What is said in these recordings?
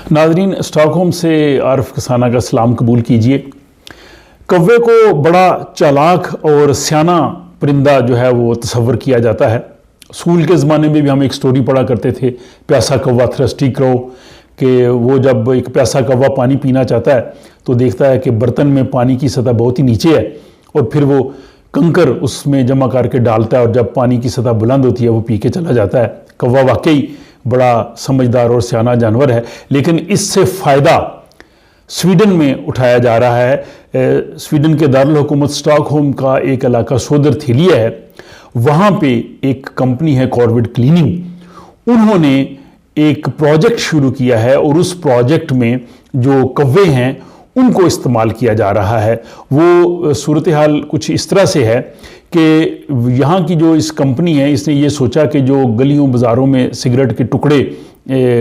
नाजरीन, स्टॉकहोम से आरिफ कसाना का सलाम कबूल कीजिए। कौवे को बड़ा चालाक और सियाना परिंदा जो है वो तस्वर किया जाता है। स्कूल के ज़माने में भी हम एक स्टोरी पढ़ा करते थे, प्यासा कौवा थ्रस्टी क्रो, कि वो जब एक प्यासा कौवा पानी पीना चाहता है तो देखता है कि बर्तन में पानी की सतह बहुत ही नीचे है और फिर वो कंकर उसमें जमा करके डालता है और जब पानी की सतह बुलंद होती है वो पी के चला जाता है। कौवा वाकई बड़ा समझदार और सियाना जानवर है, लेकिन इससे फ़ायदा स्वीडन में उठाया जा रहा है। स्वीडन के दारुल हुकूमत स्टॉकहोम का एक इलाका सोदरथेलिया है, वहाँ पे एक कंपनी है कॉर्बेट क्लीनिंग। उन्होंने एक प्रोजेक्ट शुरू किया है और उस प्रोजेक्ट में जो कौवे हैं उनको इस्तेमाल किया जा रहा है। वो सूरत हाल कुछ इस तरह से है कि यहाँ की जो इस कंपनी है, इसने ये सोचा कि जो गलियों बाज़ारों में सिगरेट के टुकड़े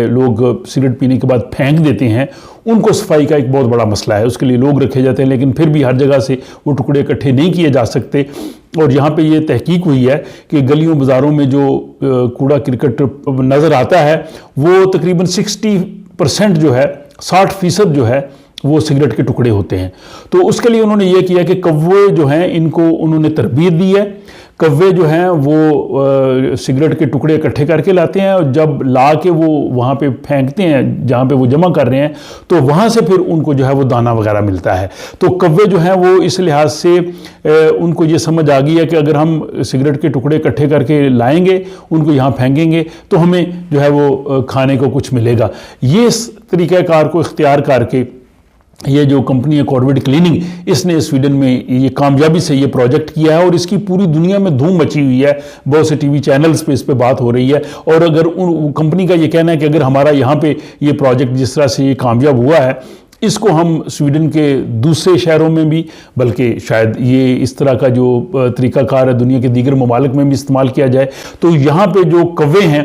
लोग सिगरेट पीने के बाद फेंक देते हैं, उनको सफाई का एक बहुत बड़ा मसला है। उसके लिए लोग रखे जाते हैं, लेकिन फिर भी हर जगह से वो टुकड़े इकट्ठे नहीं किए जा सकते। और यहाँ पे ये तहकीक हुई है कि गलियों बाज़ारों में जो कूड़ा करकट नज़र आता है वो तकरीबन 60% जो है, 60% जो है वो सिगरेट के टुकड़े होते हैं। तो उसके लिए उन्होंने ये किया कि कौवे जो हैं इनको उन्होंने तरबियत दी है। कौवे जो हैं वो सिगरेट के टुकड़े इकट्ठे करके लाते हैं और जब ला के वो वहाँ पे फेंकते हैं जहाँ पे वो जमा कर रहे हैं, तो वहाँ से फिर उनको जो है वो दाना वगैरह मिलता है। तो कौवे जो हैं वो इस लिहाज से उनको ये समझ आ गई है कि अगर हम सिगरेट के टुकड़े इकट्ठे करके लाएंगे, उनको यहाँ फेंकेंगे, तो हमें जो है वो खाने को कुछ मिलेगा। ये इस तरीक़ाकार को इख्तियार करके ये जो कंपनी है कॉर्बेट क्लीनिंग, इसने स्वीडन में ये कामयाबी से ये प्रोजेक्ट किया है और इसकी पूरी दुनिया में धूम मची हुई है। बहुत से टीवी चैनल्स पे इस पे बात हो रही है। और अगर उन कंपनी का ये कहना है कि अगर हमारा यहाँ पे ये प्रोजेक्ट जिस तरह से ये कामयाब हुआ है, इसको हम स्वीडन के दूसरे शहरों में भी, बल्कि शायद ये इस तरह का जो तरीक़ाकार है दुनिया के दीगर ममालिक में भी इस्तेमाल किया जाए, तो यहाँ पे जो कौवे हैं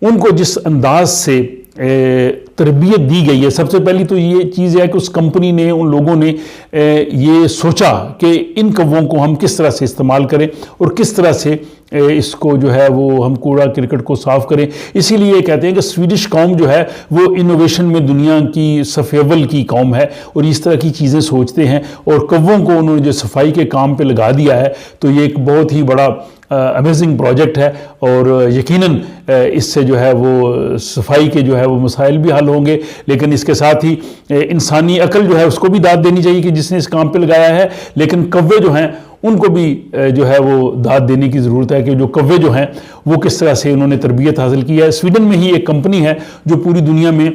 उनको जिस अंदाज से तरबियत दी गई है, सबसे पहली तो ये चीज़ है कि उस कंपनी ने, उन लोगों ने ये सोचा कि इन कौवों को हम किस तरह से इस्तेमाल करें और किस तरह से इसको जो है वो हम कूड़ा करकट को साफ़ करें। इसीलिए कहते हैं कि स्वीडिश कौम जो है वो इनोवेशन में दुनिया की सफ़ेवल की कौम है और इस तरह की चीज़ें सोचते हैं। और कौवों को उन्होंने जो सफाई के काम पे लगा दिया है, तो ये एक बहुत ही बड़ा अमेजिंग प्रोजेक्ट है और यकीनन इससे जो है वो सफाई के जो है वो मसाइल भी हल होंगे। लेकिन इसके साथ ही इंसानी अकल जो है उसको भी दाद देनी चाहिए कि जिसने इस काम पे लगाया है, लेकिन कौवे जो हैं उनको भी जो है वो दाद देने की ज़रूरत है कि जो कौवे जो हैं वो किस तरह से उन्होंने तरबियत हासिल की है। स्वीडन में ही एक कंपनी है जो पूरी दुनिया में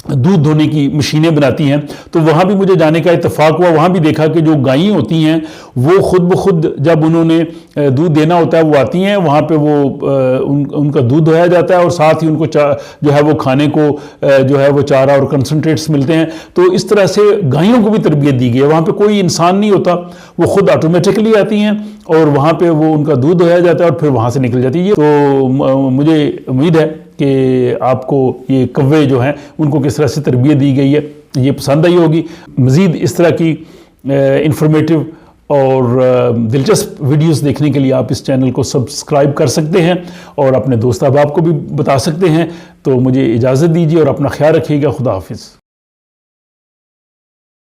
दूध धोने की मशीनें बनाती हैं, तो वहाँ भी मुझे जाने का इत्तेफाक हुआ। वहाँ भी देखा कि जो गायें होती हैं वो खुद ब खुद जब उन्होंने दूध देना होता है वो आती हैं, वहाँ पे वो उनका दूध धोया जाता है और साथ ही उनको जो है वो खाने को जो है वो चारा और कंसनट्रेट्स मिलते हैं। तो इस तरह से गायों को भी तरबियत दी गई है। वहाँ पे कोई इंसान नहीं होता, वो खुद ऑटोमेटिकली आती हैं और वहाँ पे वो उनका दूध धोया जाता है और फिर वहाँ से निकल जाती है। तो मुझे उम्मीद है कि आपको ये कौवे जो हैं उनको किस तरह से तरबियत दी गई है ये पसंद आई होगी। मज़ीद इस तरह की इंफॉर्मेटिव और दिलचस्प वीडियोस देखने के लिए आप इस चैनल को सब्सक्राइब कर सकते हैं और अपने दोस्त अहबाब को भी बता सकते हैं। तो मुझे इजाज़त दीजिए और अपना ख्याल रखिएगा। खुदा हाफिज़।